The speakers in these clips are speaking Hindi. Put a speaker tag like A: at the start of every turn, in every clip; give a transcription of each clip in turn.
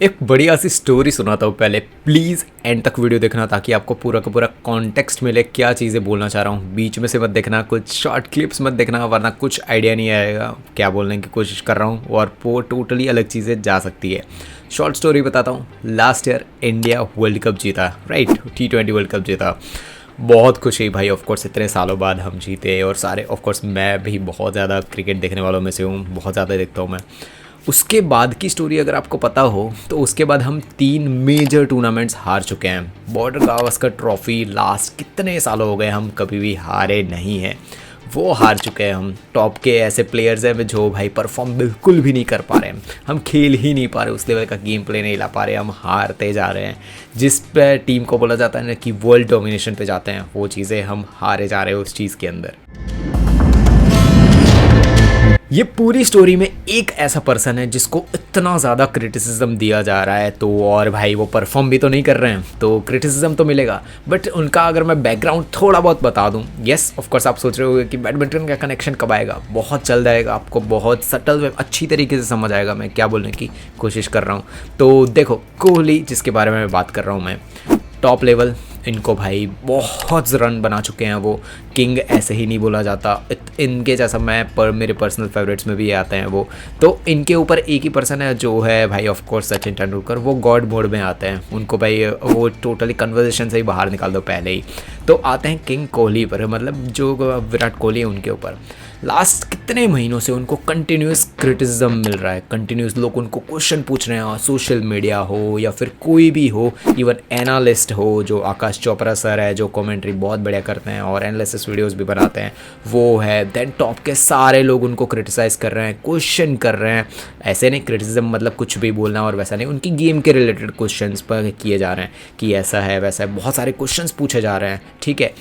A: एक बढ़िया सी स्टोरी सुनाता हूँ। पहले प्लीज़ एंड तक वीडियो देखना ताकि आपको पूरा का पूरा कॉन्टेक्स्ट मिले, क्या चीज़ें बोलना चाह रहा हूँ। बीच में से मत देखना, कुछ शॉर्ट क्लिप्स मत देखना, वरना कुछ आइडिया नहीं आएगा क्या बोलने की कोशिश कर रहा हूँ और वो टोटली अलग चीज़ें जा सकती है। शॉर्ट स्टोरी बताता हूँ। Last year India world cup जीता, राइट, T20 वर्ल्ड कप जीता। बहुत खुशी भाई, ऑफकोर्स इतने सालों बाद हम जीते और सारे, ऑफकोर्स मैं भी बहुत ज़्यादा क्रिकेट देखने वालों में से हूँ, बहुत ज़्यादा देखता हूँ मैं। उसके बाद की स्टोरी अगर आपको पता हो तो उसके बाद हम 3 मेजर टूर्नामेंट्स हार चुके हैं। बॉर्डर गावस्कर ट्रॉफी लास्ट कितने सालों हो गए हम कभी भी हारे नहीं हैं, वो हार चुके हैं हम। टॉप के ऐसे प्लेयर्स हैं जो भाई परफॉर्म बिल्कुल भी नहीं कर पा रहे हैं, हम खेल ही नहीं पा रहे, उस लेवल का गेम प्ले नहीं ला पा रहे, हम हारते जा रहे हैं। जिस पे टीम को बोला जाता है ना कि वर्ल्ड डोमिनेशन पे जाते हैं, वो चीज़ें हम हारे जा रहे हैं उस चीज़ के अंदर। ये पूरी स्टोरी में एक ऐसा पर्सन है जिसको इतना ज़्यादा क्रिटिसिज्म दिया जा रहा है, तो और भाई वो परफॉर्म भी तो नहीं कर रहे हैं, तो क्रिटिसिज्म तो मिलेगा। बट उनका अगर मैं बैकग्राउंड थोड़ा बहुत बता दूं, येस ऑफकोर्स आप सोच रहे होगे कि बैडमिंटन का कनेक्शन कब आएगा, बहुत जल्द आएगा, आपको बहुत सटल वे अच्छी तरीके से समझ आएगा मैं क्या बोलने की कोशिश कर रहा हूँ। तो देखो, कोहली जिसके बारे में बात कर रहा हूँ मैं, टॉप लेवल, इनको भाई बहुत रन बना चुके हैं, वो किंग ऐसे ही नहीं बोला जाता, इनके जैसा मैं मेरे पर्सनल फेवरेट्स में भी आते हैं वो। तो इनके ऊपर एक ही पर्सन है जो है भाई ऑफकोर्स सचिन तेंदुलकर, वो गॉड मोड में आते हैं, उनको भाई वो टोटली कन्वर्सेशन से ही बाहर निकाल दो पहले ही। तो आते हैं किंग कोहली पर, मतलब जो विराट कोहली है उनके ऊपर। लास्ट कितने महीनों से उनको कंटिन्यूस क्रिटिसिज्म मिल रहा है, कंटिन्यूस लोग उनको क्वेश्चन पूछ रहे हैं, सोशल मीडिया हो या फिर कोई भी हो, इवन एनालिस्ट हो जो आकाश चोपड़ा सर है जो कमेंट्री बहुत बढ़िया करते हैं और एनालिसिस वीडियोस भी बनाते हैं, वो है। देन टॉप के सारे लोग उनको क्रिटिसाइज़ कर रहे हैं, क्वेश्चन कर रहे हैं। ऐसे नहीं क्रिटिसिज्म मतलब कुछ भी बोलना और वैसा नहीं, उनकी गेम के रिलेटेड क्वेश्चन पर किए जा रहे हैं कि ऐसा है वैसा है, बहुत सारे क्वेश्चन पूछे जा रहे हैं। ठीक है,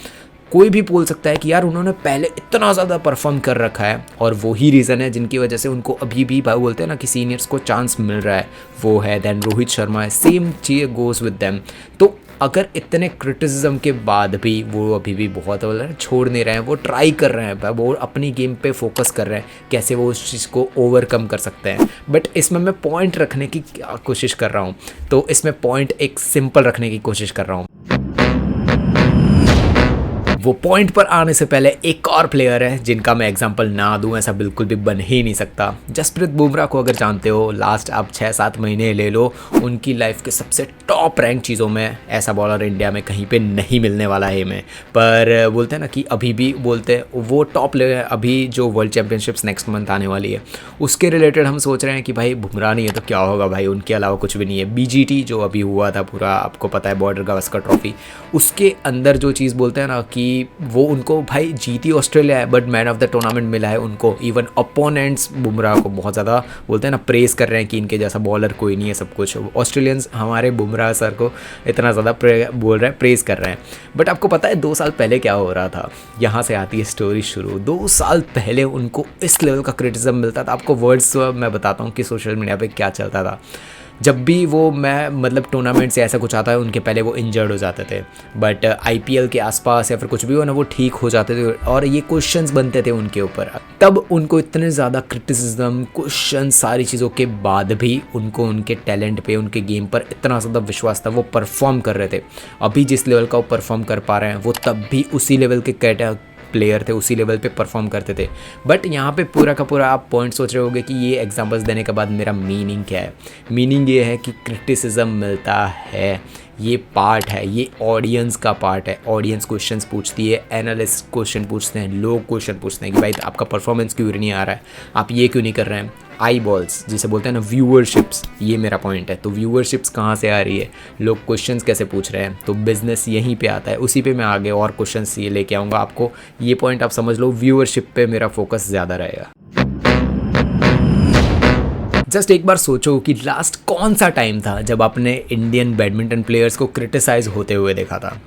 A: कोई भी बोल सकता है कि यार उन्होंने पहले इतना ज़्यादा परफॉर्म कर रखा है और वही रीज़न है जिनकी वजह से उनको अभी भी भाई बोलते हैं ना कि सीनियर्स को चांस मिल रहा है, वो है। देन रोहित शर्मा है, same cheese goes with them. तो अगर इतने क्रिटिसिज्म के बाद भी वो अभी भी बहुत छोड़ नहीं रहे हैं, वो ट्राई कर रहे हैं, वो अपनी गेम पे फोकस कर रहे हैं कैसे वो उस चीज़ को ओवरकम कर सकते हैं। बट इसमें मैं पॉइंट रखने की कोशिश कर रहा हूँ, तो इसमें पॉइंट एक सिंपल रखने की कोशिश कर रहा हूँ। वो पॉइंट पर आने से पहले एक और प्लेयर है जिनका मैं एग्जांपल ना दूं ऐसा बिल्कुल भी बन ही नहीं सकता। जसप्रीत बुमराह को अगर जानते हो, लास्ट आप 6-7 महीने ले लो, उनकी लाइफ के सबसे टॉप रैंक चीज़ों में ऐसा बॉलर इंडिया में कहीं पे नहीं मिलने वाला है में। पर बोलते हैं ना कि अभी भी बोलते हैं वो टॉप लेवल, अभी जो वर्ल्ड चैम्पियनशिप्स नेक्स्ट मंथ आने वाली है उसके रिलेटेड हम सोच रहे हैं कि भाई बुमराह नहीं है तो क्या होगा भाई, उनके अलावा कुछ भी नहीं है। BGT जो अभी हुआ था पूरा, आपको पता है, बॉर्डर गावस्कर ट्रॉफी, उसके अंदर जो चीज़ बोलते हैं ना कि वो उनको भाई जीती ऑस्ट्रेलिया है but man of the tournament मिला है उनको। इवन अपोनेंट्स बुमराह को बहुत ज़्यादा बोलते हैं ना प्रेस कर रहे हैं कि इनके जैसा बॉलर कोई नहीं है, सब कुछ। ऑस्ट्रेलियंस हमारे बुमराह सर को इतना ज़्यादा बोल रहे हैं, प्रेस कर रहे हैं। बट आपको पता है 2 साल पहले क्या हो रहा था? यहाँ से आती है स्टोरी शुरू। 2 साल पहले उनको इस लेवल का क्रिटिसिज्म मिलता था। आपको वर्ड्स मैं बताता हूँ कि सोशल मीडिया पे क्या चलता था। जब भी वो मैं मतलब टूर्नामेंट से ऐसा कुछ आता है, उनके पहले वो इंजर्ड हो जाते थे, बट IPL के आसपास या फिर कुछ भी हो ना, वो ठीक हो जाते थे और ये क्वेश्चंस बनते थे उनके ऊपर। तब उनको इतने ज़्यादा क्रिटिसिज्म, क्वेश्चन, सारी चीज़ों के बाद भी उनको उनके टैलेंट पे, उनके गेम पर इतना ज़्यादा विश्वास था, वो परफॉर्म कर रहे थे। अभी जिस लेवल का वो परफॉर्म कर पा रहे हैं, वो तब भी उसी लेवल के प्लेयर थे, उसी लेवल पे परफॉर्म करते थे। बट यहाँ पे पूरा का पूरा आप पॉइंट सोच रहे होगे कि ये एग्जांपल्स देने के बाद मेरा मीनिंग क्या है। मीनिंग ये है कि क्रिटिसिज्म मिलता है, ये पार्ट है, ये ऑडियंस का पार्ट है। ऑडियंस क्वेश्चंस पूछती है, एनालिस्ट क्वेश्चन पूछते हैं, लोग क्वेश्चन पूछते हैं कि भाई आपका परफॉर्मेंस क्यों नहीं आ रहा है, आप ये क्यों नहीं कर रहे हैं। आई बॉल्स जिसे बोलते हैं ना, व्यूअरशिप्स, ये मेरा पॉइंट है। तो व्यूअरशिप्स कहाँ से आ रही है, लोग क्वेश्चंस कैसे पूछ रहे हैं, तो बिजनेस यहीं पे आता है। उसी पे मैं आगे और क्वेश्चंस ये लेके आऊँगा आपको। ये पॉइंट आप समझ लो, व्यूअरशिप पे मेरा फोकस ज़्यादा रहेगा। जस्ट एक बार सोचो कि लास्ट कौन सा टाइम था जब आपने इंडियन बैडमिंटन प्लेयर्स को क्रिटिसाइज होते हुए देखा था।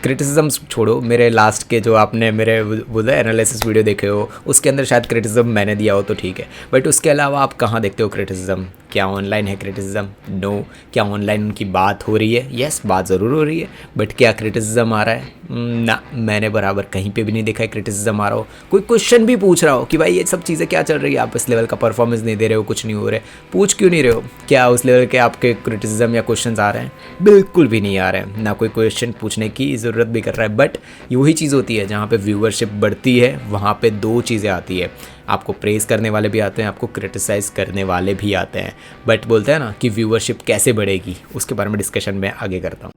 A: क्रिटिसिज्म छोड़ो, मेरे लास्ट के जो आपने मेरे बोले एनालिसिस वीडियो देखे हो, उसके अंदर शायद क्रिटिसिज्म मैंने दिया हो तो ठीक है, बट उसके अलावा आप कहाँ देखते हो क्रिटिसिज्म? क्या ऑनलाइन है क्रिटिसिज्म? नो। क्या ऑनलाइन उनकी बात हो रही है? यस, बात ज़रूर हो रही है, बट क्या क्रिटिसिज्म आ रहा है? ना, मैंने बराबर कहीं पे भी नहीं देखा है क्रिटिसिज्म आ रहा हो। कोई क्वेश्चन भी पूछ रहा हो कि भाई ये सब चीज़ें क्या चल रही है, आप इस लेवल का परफॉर्मेंस नहीं दे रहे हो, कुछ नहीं हो रहा है, पूछ क्यों नहीं रहे हो? क्या उस लेवल के आपके क्रिटिसिज्म या क्वेश्चन आ रहे हैं? बिल्कुल भी नहीं आ रहे हैं, ना कोई क्वेश्चन पूछने की ज़रूरत भी कर रहा है। बट वही चीज़ होती है, जहाँ पे व्यूअरशिप बढ़ती है वहाँ पे दो चीज़ें आती है, आपको प्रेज़ करने वाले भी आते हैं, आपको क्रिटिसाइज़ करने वाले भी आते हैं। बट बोलते हैं ना कि व्यूअरशिप कैसे बढ़ेगी, उसके बारे में डिस्कशन मैं आगे करता हूँ।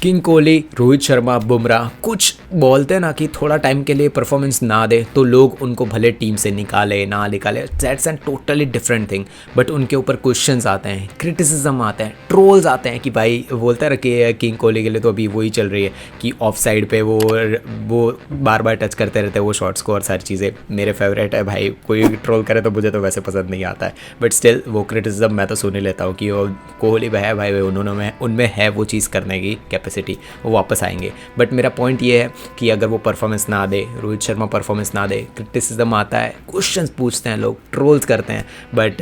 A: किंग कोहली, रोहित शर्मा, बुमराह कुछ बोलते हैं ना कि थोड़ा टाइम के लिए परफॉर्मेंस ना दे तो लोग उनको भले टीम से निकाले ना निकाले, that's an totally different thing. But उनके ऊपर क्वेश्चंस आते हैं, क्रिटिसिज्म आते हैं, ट्रोल्स आते हैं कि भाई बोलता है कि किंग कोहली के लिए तो अभी वही चल रही है कि ऑफ साइड पे वो बार बार टच करते रहते हैं वो शॉट्स को, और सारी चीज़ें मेरे फेवरेट है भाई। कोई ट्रोल करे तो मुझे तो वैसे पसंद नहीं आता है, बट स्टिल वो क्रिटिसिज्म मैं तो सुन ही लेता हूँ कि वो कोहली भाई उनमें है वो चीज़ करने की कैपेसिटी, वो वापस आएंगे। बट मेरा पॉइंट ये है कि अगर वो परफॉर्मेंस ना दे, रोहित शर्मा परफॉर्मेंस ना दे, क्रिटिसिज्म आता है, क्वेश्चंस पूछते हैं लोग, ट्रोल्स करते हैं। बट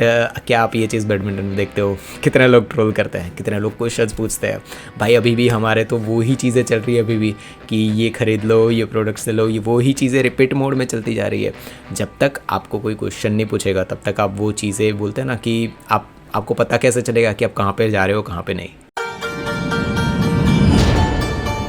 A: क्या आप ये चीज़ बैडमिंटन में देखते हो? कितने लोग ट्रोल करते हैं, कितने लोग क्वेश्चंस पूछते हैं? भाई अभी भी हमारे तो वो ही चीज़ें चल रही है अभी भी कि ये खरीद लो, ये प्रोडक्ट्स ले लो, ये वो ही चीज़ें रिपीट मोड में चलती जा रही है। जब तक आपको कोई क्वेश्चन नहीं पूछेगा तब तक आप वो चीज़ें बोलते हैं ना कि आपको पता कैसे चलेगा कि आप कहाँ पे जा रहे हो, कहाँ पे नहीं।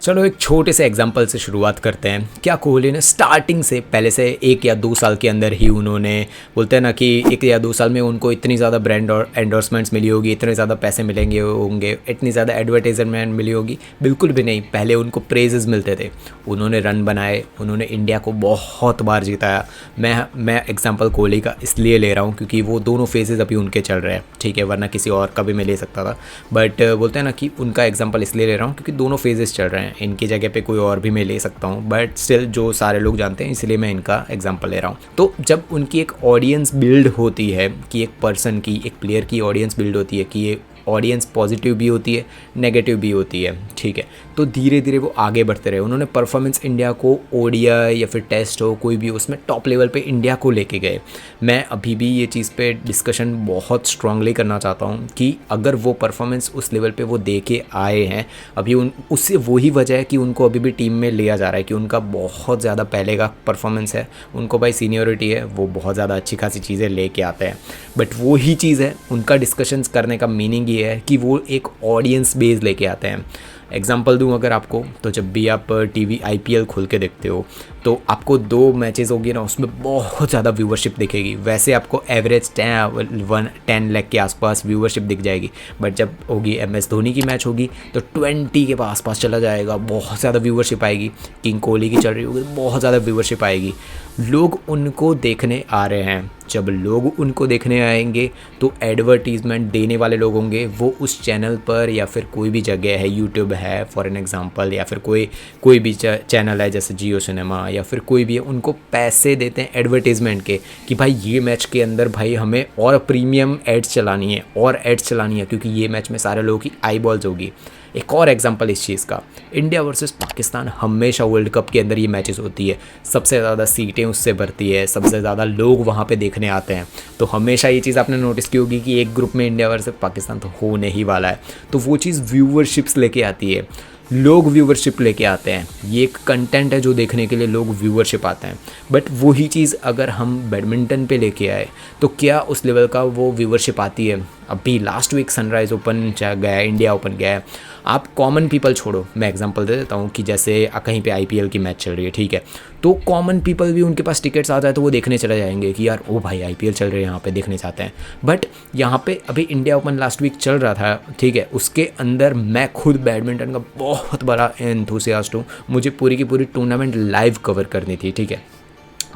A: चलो एक छोटे से एग्जांपल से शुरुआत करते हैं। क्या कोहली ने स्टार्टिंग से पहले से 1 या 2 साल के अंदर ही उन्होंने बोलते हैं ना कि 1 या 2 साल में उनको इतनी ज़्यादा ब्रांड और एंडोर्समेंट्स मिली होगी, इतने ज़्यादा पैसे मिलेंगे होंगे, इतनी ज़्यादा एडवर्टाइजमेंट मिली होगी? बिल्कुल भी नहीं। पहले उनको प्रेजेस मिलते थे, उन्होंने रन बनाए, उन्होंने इंडिया को बहुत बार जिताया। मैं एग्जाम्पल कोहली का इसलिए ले रहा हूँ क्योंकि वो दोनों फेजेज़ अभी उनके चल रहे हैं, ठीक है, वरना किसी और का भी मैं ले सकता था। बट बोलते हैं ना कि उनका एग्जाम्पल इसलिए ले रहा हूँ क्योंकि दोनों फेजेस चल रहे हैं, इनकी जगह पे कोई और भी मैं ले सकता हूँ, बट स्टिल जो सारे लोग जानते हैं इसलिए मैं इनका एग्जांपल ले रहा हूँ। तो जब उनकी एक ऑडियंस बिल्ड होती है कि एक पर्सन की, एक प्लेयर की ऑडियंस बिल्ड होती है कि ये ऑडियंस पॉजिटिव भी होती है, नेगेटिव भी होती है, ठीक है, तो धीरे धीरे वो आगे बढ़ते रहे। उन्होंने परफॉर्मेंस इंडिया को ओडीआई या फिर टेस्ट हो कोई भी उसमें टॉप लेवल पे इंडिया को लेके गए। मैं अभी भी ये चीज़ पे डिस्कशन बहुत स्ट्रांगली करना चाहता हूँ कि अगर वो परफॉर्मेंस उस लेवल पे वो दे के आए हैं अभी उससे वही वजह है कि उनको अभी भी टीम में लिया जा रहा है कि उनका बहुत ज़्यादा पहले का परफॉर्मेंस है, उनको भाई सीनियोरिटी है, वो बहुत ज़्यादा अच्छी खासी चीज़ें लेके आते हैं। बट वो ही चीज़ है, उनका डिस्कशंस करने का मीनिंग ये है कि वो एक ऑडियंस बेस लेके आते हैं। एग्जाम्पल दूं अगर आपको, तो जब भी आप टीवी आईपीएल खोल के देखते हो तो आपको 2 मैचेस होगी ना, उसमें बहुत ज़्यादा व्यूवरशिप दिखेगी। वैसे आपको एवरेज 10 लाख के आसपास व्यूवरशिप दिख जाएगी, बट जब होगी MS धोनी की मैच होगी तो 20 के आसपास चला जाएगा, बहुत ज़्यादा व्यूवरशिप आएगी। किंग कोहली की चल रही होगी, बहुत ज़्यादा व्यूवरशिप आएगी। लोग उनको देखने आ रहे हैं, जब लोग उनको देखने आएंगे तो एडवर्टीज़मेंट देने वाले लोग होंगे, वो उस चैनल पर या फिर कोई भी जगह है, यूट्यूब है फॉर एन एग्जांपल, या फिर कोई भी चैनल है जैसे जियो सिनेमा या फिर कोई भी है, उनको पैसे देते हैं एडवर्टीज़मेंट के कि भाई ये मैच के अंदर भाई हमें और प्रीमियम एड्स चलानी है और एड्स चलानी है क्योंकि ये मैच में सारे लोगों की आई बॉल्स होगी। एक और एग्जांपल इस चीज़ का, इंडिया वर्सेस पाकिस्तान हमेशा वर्ल्ड कप के अंदर ये मैचेस होती है, सबसे ज़्यादा सीटें उससे भरती है, सबसे ज़्यादा लोग वहाँ पे देखने आते हैं। तो हमेशा ये चीज़ आपने नोटिस की होगी कि एक ग्रुप में इंडिया वर्सेस पाकिस्तान तो होने ही वाला है, तो वो चीज़ व्यूवरशिप्स लेके आती है, लोग व्यूवरशिप लेके आते हैं। ये एक कंटेंट है जो देखने के लिए लोग व्यूवरशिप आते हैं। बट वही चीज़ अगर हम बैडमिंटन पे लेके आए तो क्या उस लेवल का वो व्यूवरशिप आती है? अभी लास्ट वीक सनराइज़ ओपन गया, इंडिया ओपन गया है, आप कॉमन पीपल छोड़ो, मैं एग्जांपल दे देता हूँ कि जैसे कहीं पे आईपीएल की मैच चल रही है, ठीक है, तो कॉमन पीपल भी उनके पास टिकट्स आ जाए तो वो देखने चले जाएंगे कि यार ओ भाई आईपीएल चल रही है, यहाँ पे देखने जाते हैं। बट यहाँ पे अभी इंडिया ओपन लास्ट वीक चल रहा था, ठीक है, उसके अंदर मैं खुद बैडमिंटन का बहुत बड़ा एंथुसियास्ट हूँ, मुझे पूरी की पूरी टूर्नामेंट लाइव कवर करनी थी, ठीक है।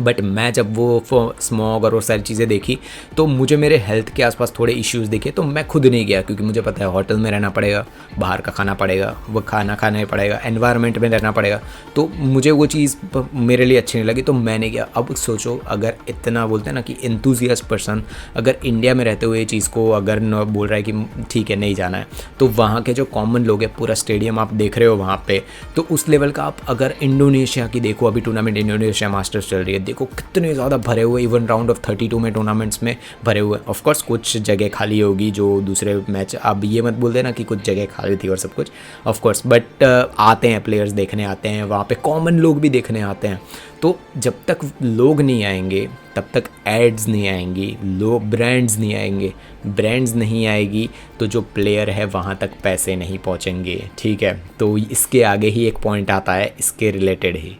A: बट मैं जब वो स्मॉग और वो सारी चीज़ें देखी तो मुझे मेरे हेल्थ के आसपास थोड़े इश्यूज़ दिखे, तो मैं खुद नहीं गया क्योंकि मुझे पता है होटल में रहना पड़ेगा, बाहर का खाना पड़ेगा, वो खाना खाना ही पड़ेगा, एनवायरनमेंट में रहना पड़ेगा, तो मुझे वो चीज़ मेरे लिए अच्छी नहीं लगी, तो मैंने गया। अब सोचो अगर इतना बोलते हैं ना कि एंथुसियास्ट पर्सन अगर इंडिया में रहते हुए ये चीज़ को अगर न बोल रहा है कि ठीक है नहीं जाना है, तो वहाँ के जो कॉमन लोग हैं, पूरा स्टेडियम आप देख रहे हो वहाँ पर, तो उस लेवल का आप अगर इंडोनेशिया की देखो, अभी टूर्नामेंट इंडोनेशिया मास्टर्स चल रही है, देखो कितने ज़्यादा भरे हुए, इवन राउंड ऑफ 32 में टूर्नामेंट्स में भरे हुए। ऑफकोर्स कुछ जगह खाली होगी जो दूसरे मैच, अब ये मत बोल देना कि कुछ जगह खाली थी और सब कुछ, ऑफकोर्स, बट आते हैं प्लेयर्स देखने आते हैं वहाँ पे, कॉमन लोग भी देखने आते हैं। तो जब तक लोग नहीं आएंगे तब तक एड्स नहीं आएंगी, ब्रांड्स नहीं आएंगे, ब्रांड्स नहीं आएगी तो जो प्लेयर है वहाँ तक पैसे नहीं पहुँचेंगे, ठीक है। तो इसके आगे ही एक पॉइंट आता है इसके related he.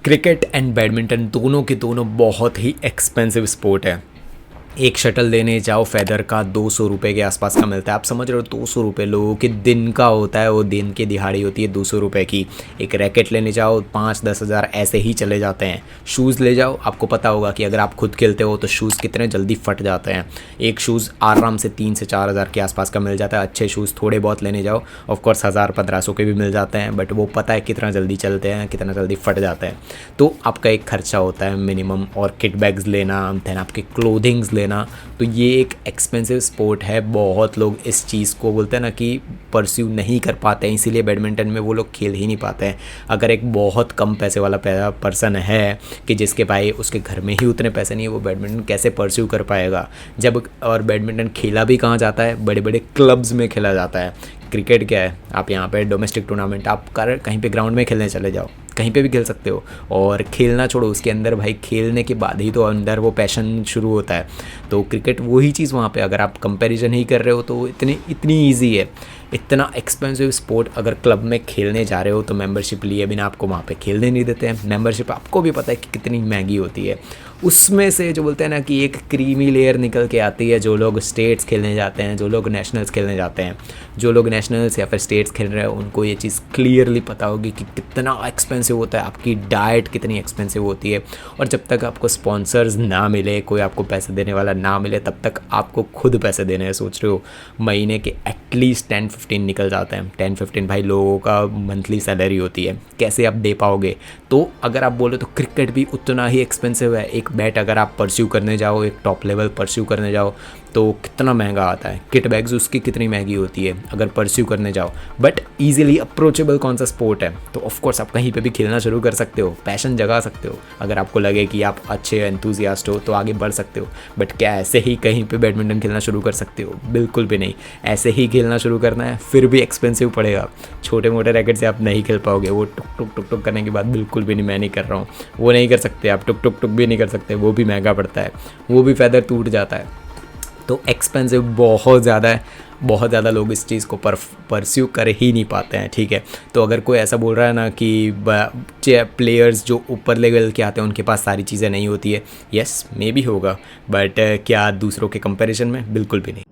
A: Cricket and badminton दोनों के दोनों बहुत ही एक्सपेंसिव स्पोर्ट है। एक शटल लेने जाओ फेदर का 200 रुपये के आसपास का मिलता है। आप समझ रहे हो 200 रुपये लोगों के दिन का होता है, वो दिन की दिहाड़ी होती है 200 रुपये की। एक रैकेट लेने जाओ 5-10 हज़ार ऐसे ही चले जाते हैं। शूज़ ले जाओ, आपको पता होगा कि अगर आप खुद खेलते हो तो शूज़ कितने जल्दी फट जाते हैं। एक शूज़ आराम से 3 से 4 हज़ार के आसपास का मिल जाता है। अच्छे शूज़ थोड़े बहुत लेने जाओ, ऑफकोर्स 1000-1500 के भी मिल जाते हैं, बट वो पता है कितना जल्दी चलते हैं, कितना जल्दी फट जाते हैं। तो आपका एक खर्चा होता है मिनिमम, और किट बैग्स लेना, दैन आपके क्लोथिंग्स लेना। तो ये एक एक्सपेंसिव स्पोर्ट है। बहुत लोग इस चीज़ को बोलते हैं ना कि परस्यू नहीं कर पाते हैं, इसीलिए बैडमिंटन में वो लोग खेल ही नहीं पाते हैं। अगर एक बहुत कम पैसे वाला पर्सन है कि जिसके भाई उसके घर में ही उतने पैसे नहीं है, वो बैडमिंटन कैसे परस्यू कर पाएगा जब, और बैडमिंटन खेला भी कहाँ जाता है, बड़े बड़े क्लब्स में खेला जाता है। क्रिकेट क्या है, आप यहाँ पे डोमेस्टिक टूर्नामेंट आप कर कहीं पे ग्राउंड में खेलने चले जाओ, कहीं पे भी खेल सकते हो। और खेलना छोड़ो, उसके अंदर भाई खेलने के बाद ही तो अंदर वो पैशन शुरू होता है। तो क्रिकेट वही चीज़ वहाँ पे, अगर आप कंपैरिजन ही कर रहे हो तो इतनी ईजी है। इतना एक्सपेंसिव स्पोर्ट अगर क्लब में खेलने जा रहे हो तो मेंबरशिप लिए बिना आपको वहाँ पे खेलने नहीं देते हैं। मेंबरशिप आपको भी पता है कि कितनी महंगी होती है। उसमें से जो बोलते हैं ना कि एक क्रीमी लेयर निकल के आती है। जो लोग स्टेट्स खेलने जाते हैं, जो लोग नेशनल्स खेलने जाते हैं, जो लोग नेशनल्स या फिर स्टेट्स खेल रहे हैं, उनको ये चीज़ क्लियरली पता होगी कि कितना एक्सपेंसिव होता है, आपकी डाइट कितनी एक्सपेंसिव होती है। और जब तक आपको स्पॉन्सर्स ना मिले, कोई आपको पैसे देने वाला ना मिले, तब तक आपको खुद पैसे देने हैं। सोच रहे हो महीने के एटलीस्ट 10-15 निकल जाते हैं। 10-15 भाई लोगों का मंथली सैलरी होती है, कैसे आप दे पाओगे? तो अगर आप बोलो तो क्रिकेट भी उतना ही एक्सपेंसिव है। एक बैट अगर आप परस्यू करने जाओ, एक टॉप लेवल परस्यू करने जाओ तो कितना महंगा आता है। किट बैग्स उसकी कितनी महंगी होती है अगर परस्यू करने जाओ। बट ईजिली अप्रोचेबल कौन सा स्पोर्ट है, तो ऑफकोर्स आप कहीं पे भी खेलना शुरू कर सकते हो, पैशन जगा सकते हो। अगर आपको लगे कि आप अच्छे एंथुजियास्ट हो तो आगे बढ़ सकते हो। बट क्या ऐसे ही कहीं पे बैडमिंटन खेलना शुरू कर सकते हो? बिल्कुल भी नहीं। ऐसे ही खेलना शुरू करना है, फिर भी एक्सपेंसिव पड़ेगा। छोटे मोटे रैकेट से आप नहीं खेल पाओगे। वो टुक टुक टुक टुक करने के बाद बिल्कुल भी नहीं, मैं नहीं कर रहा हूँ, वो नहीं कर सकते आप। टुक टुक टुक भी नहीं कर सकते, वो भी महंगा पड़ता है, वो भी फेदर टूट जाता है। तो एक्सपेंसिव बहुत ज़्यादा है। बहुत ज़्यादा लोग इस चीज़ को परस्यू कर ही नहीं पाते हैं, ठीक है। तो अगर कोई ऐसा बोल रहा है ना कि प्लेयर्स जो ऊपर लेवल के आते हैं उनके पास सारी चीज़ें नहीं होती है, यस मे बी होगा, बट क्या दूसरों के कंपैरिजन में? बिल्कुल भी नहीं।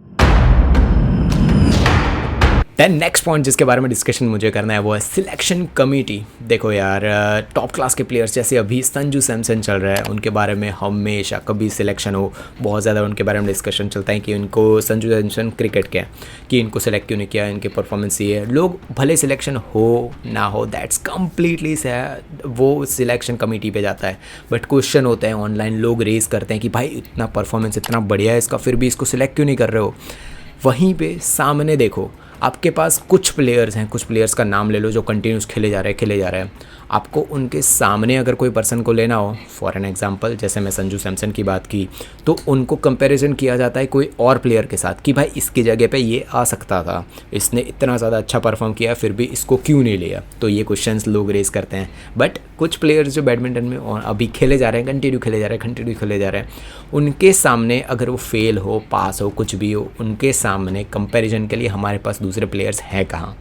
A: दैन नेक्स्ट पॉइंट जिसके बारे में डिस्कशन मुझे करना है वो है सिलेक्शन कमेटी। देखो यार, टॉप क्लास के प्लेयर्स जैसे अभी संजू सैमसन चल रहा है, उनके बारे में हमेशा कभी सिलेक्शन हो बहुत ज़्यादा उनके बारे में डिस्कशन चलता है कि इनको, संजू सैमसन क्रिकेट के हैं, कि इनको सेलेक्ट क्यों नहीं किया, इनके परफॉर्मेंस ये है। लोग भले सिलेक्शन हो ना हो, दैट्स कम्प्लीटली वो सिलेक्शन कमेटी पे जाता है। बट क्वेश्चन होते हैं ऑनलाइन, लोग रेज करते हैं कि भाई इतना परफॉर्मेंस इतना बढ़िया है इसका, फिर भी इसको सिलेक्ट क्यों नहीं कर रहे हो? वहीं पे सामने देखो, आपके पास कुछ प्लेयर्स हैं, कुछ प्लेयर्स का नाम ले लो जो कंटिन्यूस खेले जा रहे हैं। आपको उनके सामने अगर कोई पर्सन को लेना हो, फॉर एन एग्जांपल जैसे मैं संजू सैमसन की बात की, तो उनको कंपैरिजन किया जाता है कोई और प्लेयर के साथ कि भाई इसकी जगह पे ये आ सकता था, इसने इतना ज़्यादा अच्छा परफॉर्म किया, फिर भी इसको क्यों नहीं लिया। तो ये क्वेश्चंस लोग रेज करते हैं। बट कुछ प्लेयर्स जो बैडमिंटन में और अभी खेले जा रहे हैं, कंटिन्यू खेले जा रहे हैं, उनके सामने अगर वो फेल हो, पास हो, कुछ भी हो, उनके सामने कंपैरिजन के लिए हमारे पास दूसरे प्लेयर्स हैं कहाँ?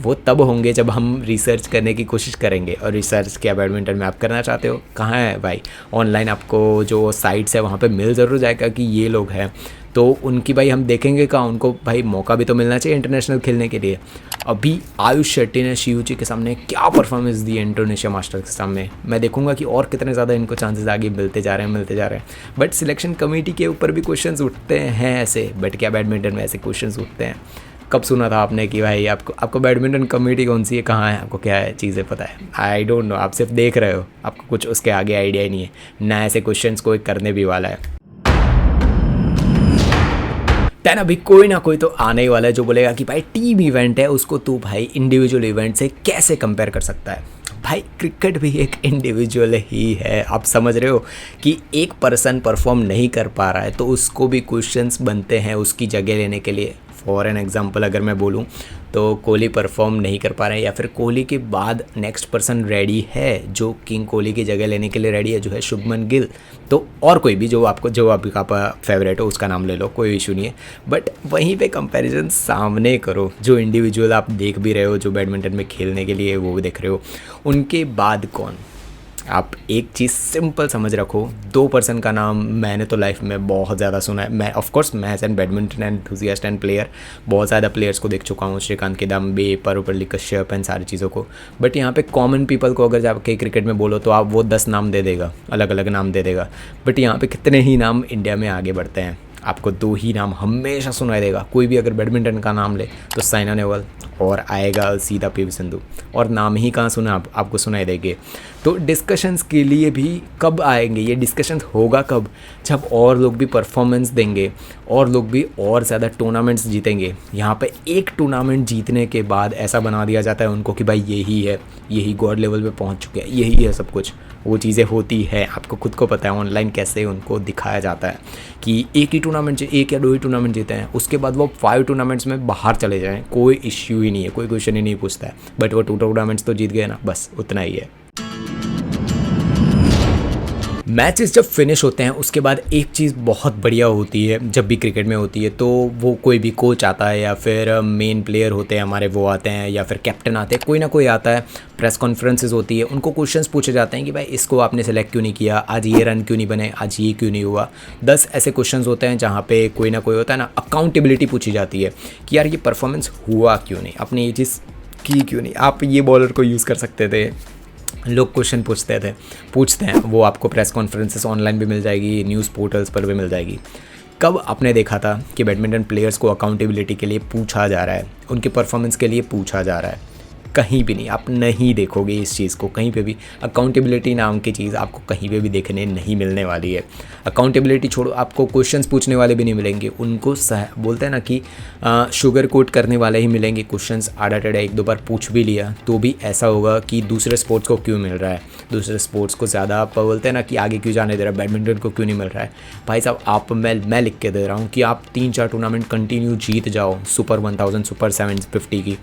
A: वो तब होंगे जब हम रिसर्च करने की कोशिश करेंगे। और रिसर्च क्या बैडमिंटन में आप करना चाहते हो? कहाँ है भाई? ऑनलाइन आपको जो साइट्स है वहाँ पे मिल ज़रूर जाएगा कि ये लोग हैं, तो उनकी भाई हम देखेंगे कहाँ? उनको भाई मौका भी तो मिलना चाहिए इंटरनेशनल खेलने के लिए। अभी आयुष शेट्टी ने शिवजी के सामने क्या परफॉर्मेंस दी इंडोनेशिया मास्टर्स के सामने, मैं देखूंगा कि और कितने ज़्यादा इनको चांसेस आगे मिलते जा रहे हैं। बट सिलेक्शन कमेटी के ऊपर भी क्वेश्चंस उठते हैं ऐसे। बट क्या बैडमिंटन में ऐसे क्वेश्चंस उठते हैं? कब सुना था आपने कि भाई आपको बैडमिंटन कमेटी कौन सी है, कहाँ है, आपको क्या है चीज़ें पता है? I don't know. आप सिर्फ देख रहे हो, आपको कुछ उसके आगे आइडिया ही नहीं है, ना ऐसे क्वेश्चंस कोई करने भी वाला है। दैन अभी कोई ना कोई तो आने ही वाला है जो बोलेगा कि भाई टीम इवेंट है, उसको तू भाई इंडिविजुअल इवेंट से कैसे कंपेयर कर सकता है? भाई क्रिकेट भी एक इंडिविजुअल ही है। आप समझ रहे हो कि एक पर्सन परफॉर्म नहीं कर पा रहा है तो उसको भी क्वेश्चंस बनते हैं उसकी जगह लेने के लिए। फॉर एन एग्जांपल अगर मैं बोलूँ तो कोहली परफॉर्म नहीं कर पा रहे हैं, या फिर कोहली के बाद नेक्स्ट पर्सन रेडी है जो किंग कोहली की जगह लेने के लिए रेडी है, जो है शुभमन गिल। तो और कोई भी जो आपका फेवरेट हो उसका नाम ले लो, कोई इशू नहीं है। बट वहीं पे कंपैरिजन सामने करो, जो इंडिविजुअल आप देख भी रहे हो, जो बैडमिंटन में खेलने के लिए वो भी देख रहे हो, उनके बाद कौन। आप एक चीज़ सिंपल समझ रखो, 2 पर्सन का नाम मैंने तो लाइफ में बहुत ज़्यादा सुना है। मैं ऑफ कोर्स मैं as an badminton enthusiast and player बहुत ज़्यादा प्लेयर्स को देख चुका हूँ, श्रीकांत किदाम्बी, परुपल्ली कश्यप एंड सारी चीज़ों को। बट यहाँ पे कॉमन पीपल को अगर जाके क्रिकेट में बोलो तो आप वो 10 नाम दे देगा, अलग अलग नाम दे देगा। बट यहाँ पे कितने ही नाम इंडिया में आगे बढ़ते हैं, आपको 2 ही नाम हमेशा सुनाई देगा। कोई भी अगर बैडमिंटन का नाम ले तो साइना नेहवाल और आएगा सीधा पीवी सिंधु, और नाम ही कहाँ सुना आपको सुनाई देंगे। तो डिस्कशंस के लिए भी कब आएंगे ये डिस्कशंस, होगा कब, जब और लोग भी परफॉर्मेंस देंगे और लोग भी और ज़्यादा टूर्नामेंट्स जीतेंगे। यहाँ पे एक टूर्नामेंट जीतने के बाद ऐसा बना दिया जाता है उनको कि भाई यही है, यही गॉड लेवल पे पहुँच चुके हैं, यही है सब कुछ। वो चीज़ें होती है, आपको खुद को पता है ऑनलाइन कैसे उनको दिखाया जाता है कि एक या 2 ही टूर्नामेंट जीते हैं, उसके बाद वो 5 टूर्नामेंट्स में बाहर चले जाएँ, कोई इश्यू ही नहीं है, कोई क्वेश्चन ही नहीं पूछता है। बट वो 2 टूर्नामेंट्स तो जीत गए ना, बस उतना ही है। मैचेस जब फिनिश होते हैं उसके बाद एक चीज़ बहुत बढ़िया होती है जब भी क्रिकेट में होती है, तो वो कोई भी कोच आता है या फिर मेन प्लेयर होते हैं हमारे, वो आते हैं या फिर कैप्टन आते हैं, कोई ना कोई आता है। प्रेस कॉन्फ्रेंसेस होती है, उनको क्वेश्चंस पूछे जाते हैं कि भाई इसको आपने सेलेक्ट क्यों नहीं किया, आज ये रन क्यों नहीं बने, आज ये क्यों नहीं हुआ। 10 ऐसे क्वेश्चंस होते हैं जहाँ पे कोई ना कोई होता है ना, अकाउंटेबिलिटी पूछी जाती है कि यार ये परफॉर्मेंस हुआ क्यों नहीं, आपने ये चीज़ की क्यों नहीं, आप ये बॉलर को यूज़ कर सकते थे। लोग क्वेश्चन पूछते हैं, वो आपको प्रेस कॉन्फ्रेंसेस ऑनलाइन भी मिल जाएगी, न्यूज़ पोर्टल्स पर भी मिल जाएगी। कब आपने देखा था कि बैडमिंटन प्लेयर्स को अकाउंटेबिलिटी के लिए पूछा जा रहा है, उनके परफॉर्मेंस के लिए पूछा जा रहा है? कहीं भी नहीं, आप नहीं देखोगे इस चीज़ को कहीं पे भी। अकाउंटेबिलिटी नाम की चीज़ आपको कहीं पे भी देखने नहीं मिलने वाली है। अकाउंटेबिलिटी छोड़ो, आपको क्वेश्चंस पूछने वाले भी नहीं मिलेंगे, उनको बोलते हैं ना कि शुगर कोट करने वाले ही मिलेंगे। क्वेश्चंस आड़ा टेढ़ा 1-2 बार पूछ भी लिया तो भी ऐसा होगा कि दूसरे स्पोर्ट्स को क्यों मिल रहा है, दूसरे स्पोर्ट्स को ज़्यादा आप बोलते हैं ना कि आगे क्यों जाने दे रहा है, बैडमिंटन को क्यों नहीं मिल रहा है। भाई साहब मैं लिख के दे रहा हूँ कि आप 3-4 टूर्नामेंट कंटिन्यू जीत जाओ, सुपर 1000, सुपर 750 की।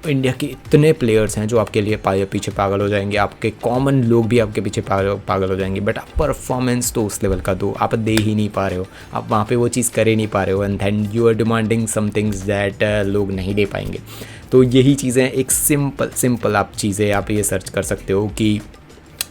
A: इंडिया के इतने प्लेयर्स हैं जो आपके लिए पीछे पागल हो जाएंगे, आपके कॉमन लोग भी आपके पीछे पागल हो जाएंगे। बट आप परफॉर्मेंस तो उस लेवल का दो, आप दे ही नहीं पा रहे हो, आप वहाँ पे वो चीज़ कर ही नहीं पा रहे हो, and then you are demanding somethings that लोग नहीं दे पाएंगे। तो यही चीज़ें एक सिंपल आप चीज़ें आप ये सर्च कर सकते हो कि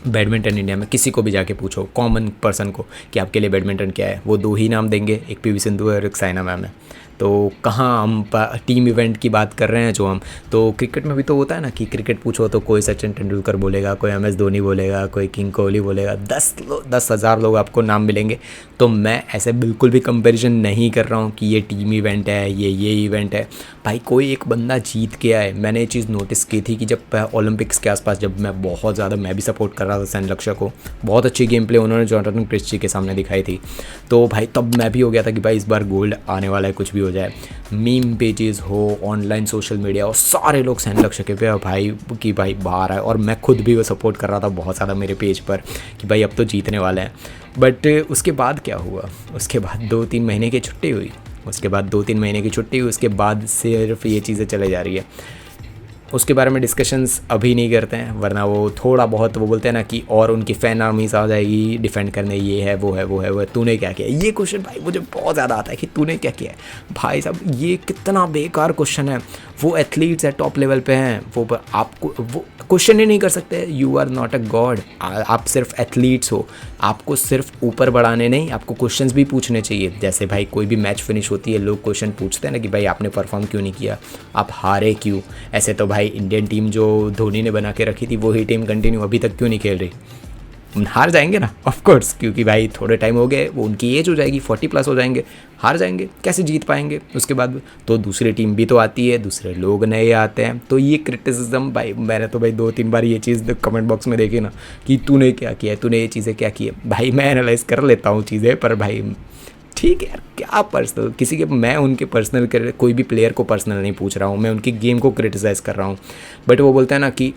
A: बैडमिंटन इंडिया में किसी को भी जाके पूछो कॉमन पर्सन को कि आपके लिए बैडमिंटन क्या है, वो 2 ही नाम देंगे, एक पीवी सिंधु है और एक साइना मैम है। तो कहाँ हम टीम इवेंट की बात कर रहे हैं जो हम, तो क्रिकेट में भी तो होता है ना कि क्रिकेट पूछो तो कोई सचिन तेंदुलकर बोलेगा, कोई MS धोनी बोलेगा, कोई किंग कोहली बोलेगा, 10,000 लोग आपको नाम मिलेंगे। तो मैं ऐसे बिल्कुल भी कंपैरिजन नहीं कर रहा हूँ कि ये टीम इवेंट है, ये इवेंट है। भाई कोई एक बंदा जीत के आए। मैंने ये चीज़ नोटिस की थी कि जब ओलंपिक्स के आसपास जब मैं बहुत ज़्यादा मैं भी सपोर्ट कर रहा था सैन लक्ष्य को, बहुत अच्छी गेम प्ले उन्होंने जॉर्डन क्रिस्टी के सामने दिखाई थी। तो भाई तब मैं भी हो गया था कि भाई इस बार गोल्ड आने वाला है, कुछ भी हो जाए। मीम पेजेस हो, ऑनलाइन सोशल मीडिया और सारे लोग सैन लक्ष्य के पे भाई कि भाई बाहर आए, और मैं खुद भी वो सपोर्ट कर रहा था बहुत ज़्यादा मेरे पेज पर कि भाई अब तो जीतने वाले हैं। बट उसके बाद क्या हुआ, उसके बाद 2-3 महीने की छुट्टी हुई, उसके बाद सिर्फ ये चीज़ें चले जा रही है। उसके बारे में डिस्कशंस अभी नहीं करते हैं, वरना वो थोड़ा बहुत वो बोलते हैं ना कि और उनकी फ़ैन आर्मीज आ जाएगी डिफेंड करने, ये है वो है तूने क्या किया। ये क्वेश्चन भाई मुझे बहुत ज़्यादा आता है कि तूने क्या किया है। भाई साहब ये कितना बेकार क्वेश्चन है। वो एथलीट्स है, टॉप लेवल पे हैं, वो आपको वो क्वेश्चन ही नहीं कर सकते। You are not a god, आप सिर्फ एथलीट्स हो, आपको सिर्फ ऊपर बढ़ाने नहीं, आपको क्वेश्चंस भी पूछने चाहिए। जैसे भाई कोई भी मैच फिनिश होती है, लोग क्वेश्चन पूछते हैं ना कि भाई आपने परफॉर्म क्यों नहीं किया, आप हारे क्यों। ऐसे तो भाई इंडियन टीम जो धोनी ने बना के रखी थी वही टीम कंटिन्यू अभी तक क्यों नहीं खेल रही। हार जाएंगे ना ऑफ कोर्स, क्योंकि भाई थोड़े टाइम हो गए, वो उनकी एज हो जाएगी, 40+ हो जाएंगे, हार जाएंगे, कैसे जीत पाएंगे। उसके बाद तो दूसरी टीम भी तो आती है, दूसरे लोग नए आते हैं। तो ये क्रिटिसिज्म भाई मैंने तो भाई 2-3 बार ये चीज़ कमेंट बॉक्स में देखी ना कि तूने क्या किया, तूने ये चीज़ें क्या की है। भाई मैं एनालाइज कर लेता हूँ चीज़ें, पर भाई ठीक है यार, क्या पर्सनल किसी के, मैं उनके पर्सनल कोई भी प्लेयर को पर्सनल नहीं पूछ रहा हूँ, मैं उनकी गेम को क्रिटिसाइज़ कर रहा हूँ। बट वो बोलता है ना कि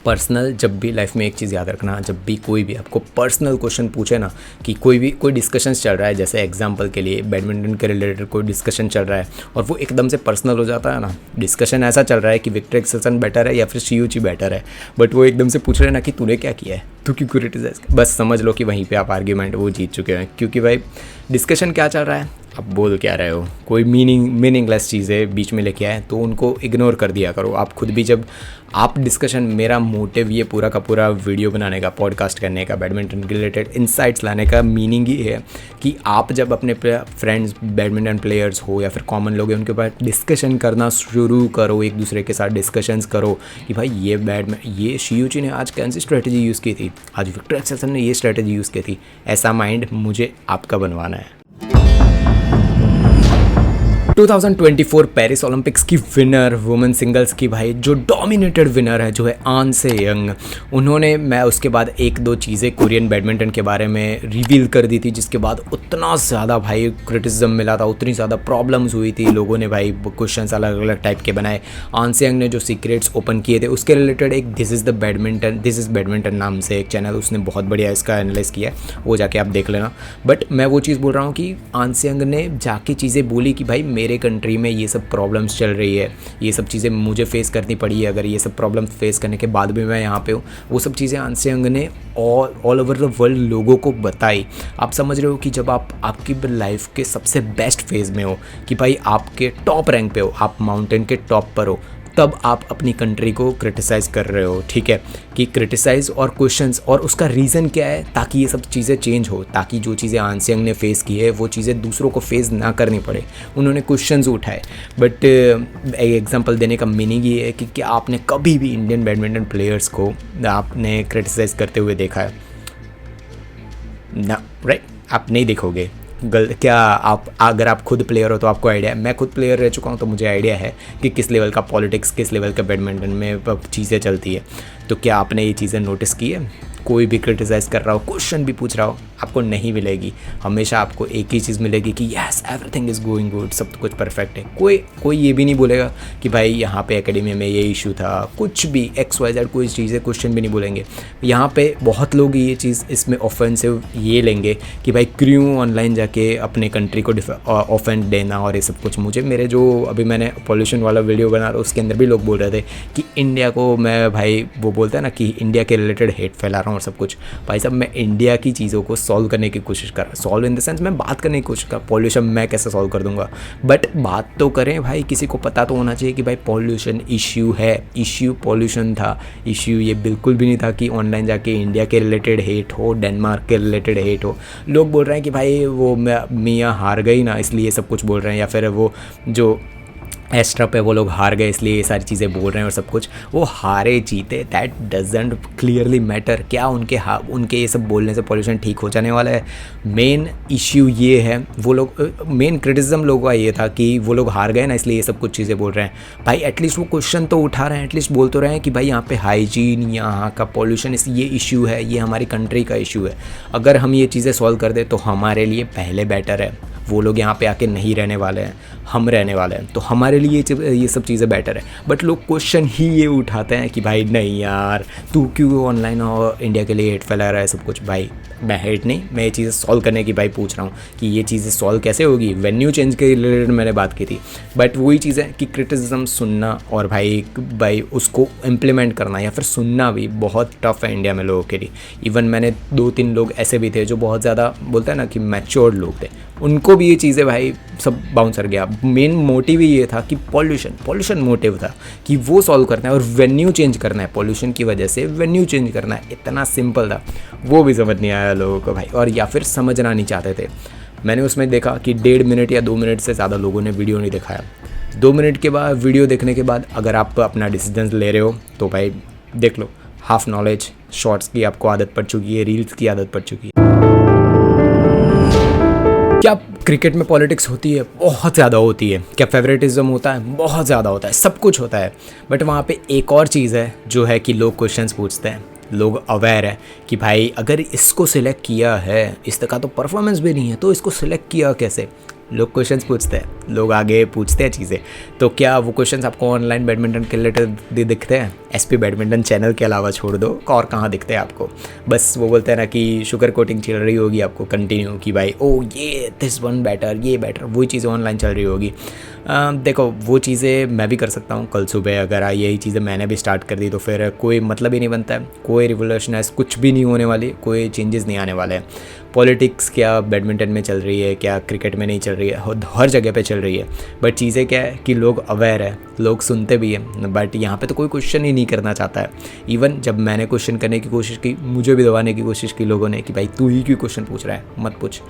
A: पर्सनल, जब भी लाइफ में एक चीज़ याद रखना, जब भी कोई भी आपको पर्सनल क्वेश्चन पूछे ना, कि कोई डिस्कशंस चल रहा है, जैसे एग्जांपल के लिए बैडमिंटन के रिलेटेड कोई डिस्कशन चल रहा है और वो एकदम से पर्सनल हो जाता है ना, डिस्कशन ऐसा चल रहा है कि विक्टर एक्सेल्सन बेटर है या फिर शियूची बेटर है, बट वो एकदम से पूछ रहे हैं ना कि तूने क्या किया है, तू क्यों क्रिटिसाइज, बस समझ लो कि वहीं पे आप आर्ग्यूमेंट वो जीत चुके हैं, क्योंकि भाई डिस्कशन क्या चल रहा है, आप बोल क्या रहे हो, कोई मीनिंगलेस चीज़ें बीच में लेके आए तो उनको इग्नोर कर दिया करो। आप खुद भी जब आप डिस्कशन, मेरा मोटिव ये पूरा का पूरा वीडियो बनाने का, पॉडकास्ट करने का, बैडमिंटन के रिलेटेड इंसाइट्स लाने का मीनिंग ही है कि आप जब अपने फ्रेंड्स बैडमिंटन प्लेयर्स हो या फिर कॉमन लोग हैं उनके पास डिस्कशन करना शुरू करो, एक दूसरे के साथ डिस्कशंस करो कि भाई ये शियूची ने आज कौन सी स्ट्रेटजी यूज़ की थी, आज विक्टर एक्सेल्सन ने ये स्ट्रेटजी यूज़ की थी। ऐसा माइंड मुझे आपका बनवाना है। 2024 पेरिस ओलंपिक्स की विनर वुमेन सिंगल्स की भाई जो डोमिनेटेड विनर है, जो है आन से यंग, उन्होंने, मैं उसके बाद एक दो चीज़ें कोरियन बैडमिंटन के बारे में रिवील कर दी थी, जिसके बाद उतना ज़्यादा भाई क्रिटिसिज्म मिला था, उतनी ज़्यादा प्रॉब्लम्स हुई थी, लोगों ने भाई क्वेश्चंस अलग अलग टाइप के बनाए। आन से यंग ने जो सीक्रेट्स ओपन किए थे उसके रिलेटेड एक दिस इज़ बैडमिंटन नाम से एक चैनल, उसने बहुत बढ़िया इसका एनालाइज किया है, वो जाके आप देख लेना। बट मैं वो चीज़ बोल रहा हूँ कि आन से यंग ने जाके चीज़ें बोली कि भाई मेरे कंट्री में ये सब प्रॉब्लम्स चल रही है, ये सब चीज़ें मुझे फेस करनी पड़ी है, अगर ये सब प्रॉब्लम्स फेस करने के बाद भी मैं यहाँ पे हूँ, वो सब चीज़ें आन से यंग ने ऑल ओवर द वर्ल्ड लोगों को बताई। आप समझ रहे हो कि जब आप आपकी लाइफ के सबसे बेस्ट फेज़ में हो, कि भाई आपके टॉप रैंक पे हो, आप माउंटेन के टॉप पर हो, तब आप अपनी कंट्री को क्रिटिसाइज़ कर रहे हो, ठीक है, कि क्रिटिसाइज़ और क्वेश्चंस, और उसका रीज़न क्या है, ताकि ये सब चीज़ें चेंज हो, ताकि जो चीज़ें आन से यंग ने फेस की है वो चीज़ें दूसरों को फेस ना करनी पड़े। उन्होंने क्वेश्चंस उठाए, बट एक एग्जांपल देने का मीनिंग ये है कि क्या आपने कभी भी इंडियन बैडमिंटन प्लेयर्स को आपने क्रिटिसाइज़ करते हुए देखा है ना, राइट? आप नहीं देखोगे। क्या आप, अगर आप खुद प्लेयर हो तो आपको आइडिया है, मैं खुद प्लेयर रह चुका हूँ तो मुझे आइडिया है कि किस लेवल का पॉलिटिक्स, किस लेवल का बैडमिंटन में चीज़ें चलती है। तो क्या आपने ये चीज़ें नोटिस की है? कोई भी क्रिटिसाइज़ कर रहा हो, क्वेश्चन भी पूछ रहा हो, आपको नहीं मिलेगी। हमेशा आपको एक ही चीज़ मिलेगी कि yes everything is going good, सब कुछ परफेक्ट है। कोई ये भी नहीं बोलेगा कि भाई यहाँ पे एकेडमी में ये इशू था, कुछ भी XYZ कोई चीज़ें क्वेश्चन भी नहीं बोलेंगे। यहाँ पे बहुत लोग ये चीज़ इसमें ऑफेंसिव ये लेंगे कि भाई क्यों ऑनलाइन जाके अपने कंट्री को ऑफेंड देना और ये सब कुछ। मुझे मेरे जो अभी मैंने पॉल्यूशन वाला वीडियो बना रहा, उसके अंदर भी लोग बोल रहे थे कि इंडिया को मैं, भाई वो बोलता है ना कि इंडिया के रिलेटेड हेट फैला रहा हूँ और सब कुछ। भाई साहब, मैं इंडिया की चीज़ों को सॉल्व करने की कोशिश कर रहा हूँ, सॉल्व इन द सेंस मैं बात करने की कोशिश कर, पॉल्यूशन मैं कैसे सॉल्व कर दूंगा, बट बात तो करें भाई। किसी को पता तो होना चाहिए कि भाई पॉल्यूशन इश्यू है, इश्यू पॉल्यूशन था, इश्यू ये बिल्कुल भी नहीं था कि ऑनलाइन जाके इंडिया के रिलेटेड हेट हो, डेनमार्क के रिलेटेड हेट हो। लोग बोल रहे हैं कि भाई वो मियाँ हार गई ना इसलिए सब कुछ बोल रहे हैं, या फिर वो जो एस्ट्रा पे वो लोग हार गए इसलिए ये सारी चीज़ें बोल रहे हैं और सब कुछ। वो हारे जीते दैट डजेंट क्लियरली मैटर। क्या उनके ये सब बोलने से पॉल्यूशन ठीक हो जाने वाला है? मेन इश्यू ये है, वो लोग, मेन क्रिटिसिज्म लोगों का ये था कि वो लोग हार गए ना इसलिए ये सब कुछ चीज़ें बोल रहे हैं। भाई एटलीस्ट वो क्वेश्चन तो उठा रहे हैं, एटलीस्ट बोल तो रहे हैं कि भाई यहाँ पे हाइजीन, यहाँ का पॉल्यूशन, ये इशू है, ये हमारी कंट्री का इशू है। अगर हम ये चीज़ें सॉल्व कर दे तो हमारे लिए पहले बेटर है। वो लोग यहाँ पे आके नहीं रहने वाले हैं, हम रहने वाले हैं, तो हमारे लिए ये सब चीज़ें बेटर है। बट लोग क्वेश्चन ही ये उठाते हैं कि भाई नहीं यार, तू क्यों ऑनलाइन और इंडिया के लिए हेट फैला रहा है सब कुछ। भाई मैं हेट नहीं, मैं ये चीज़ें सॉल्व करने की भाई पूछ रहा हूँ कि ये चीज़ें सॉल्व कैसे होगी। वेन्यू चेंज के रिलेटेड मैंने बात की थी, बट वही चीज़ है कि क्रिटिसिज्म सुनना और भाई उसको इम्प्लीमेंट करना या फिर सुनना भी बहुत टफ है इंडिया में लोगों के लिए। इवन मैंने 2-3 लोग ऐसे भी थे जो बहुत ज़्यादा बोलते हैं ना कि मैच्योर्ड लोग थे, उनको भी ये चीज़ें भाई सब बाउंसर गया। मेन मोटिव ही ये था कि पॉल्यूशन मोटिव था कि वो सॉल्व करना है और वेन्यू चेंज करना है, पॉल्यूशन की वजह से वेन्यू चेंज करना है, इतना सिंपल था। वो भी समझ नहीं आया लोगों को भाई, और या फिर समझना नहीं चाहते थे। मैंने उसमें देखा कि 1.5 मिनट या 2 मिनट से ज़्यादा लोगों ने वीडियो नहीं दिखाया। 2 मिनट के बाद वीडियो देखने के बाद अगर आप अपना डिसीजन ले रहे हो तो भाई देख लो, हाफ नॉलेज, शॉर्ट्स की आपको आदत पड़ चुकी है, रील्स की आदत पड़ चुकी है। क्या क्रिकेट में पॉलिटिक्स होती है? बहुत ज़्यादा होती है। क्या फेवरेटिज्म होता है? बहुत ज़्यादा होता है, सब कुछ होता है। बट वहाँ पे एक और चीज़ है जो है कि लोग क्वेश्चंस पूछते हैं, लोग अवेयर है कि भाई अगर इसको सिलेक्ट किया है, इस तरह का तो परफॉर्मेंस भी नहीं है, तो इसको सिलेक्ट किया कैसे? लोग क्वेश्चंस पूछते हैं, लोग आगे पूछते हैं चीज़ें। तो क्या वो क्वेश्चंस आपको ऑनलाइन बैडमिंटन के रिलेटेड दिखते हैं? SP बैडमिंटन चैनल के अलावा छोड़ दो, और कहाँ दिखते हैं आपको। बस वो बोलते हैं ना कि शुगर कोटिंग चल रही होगी आपको कंटिन्यू कि भाई ओ ये दिस वन बेटर, ये बेटर, वही चीज़ें ऑनलाइन चल रही होगी। देखो वो चीज़ें मैं भी कर सकता हूँ। कल सुबह अगर यही चीज़ें मैंने भी स्टार्ट कर दी तो फिर कोई मतलब ही नहीं बनता है, कोई रिवोल्यूशनाइज कुछ भी नहीं होने वाली, कोई चेंजेस नहीं आने वाले हैं। पॉलिटिक्स क्या बैडमिंटन में चल रही है, क्या क्रिकेट में नहीं चल रही है, हर जगह पे चल रही है। बट चीज़ें क्या है कि लोग अवेयर है, लोग सुनते भी हैं, बट यहाँ पे तो कोई क्वेश्चन ही नहीं करना चाहता है। इवन जब मैंने क्वेश्चन करने की कोशिश की, मुझे भी दबाने की कोशिश की लोगों ने कि भाई तू ही क्यों क्वेश्चन पूछ रहा है, मत पूछ।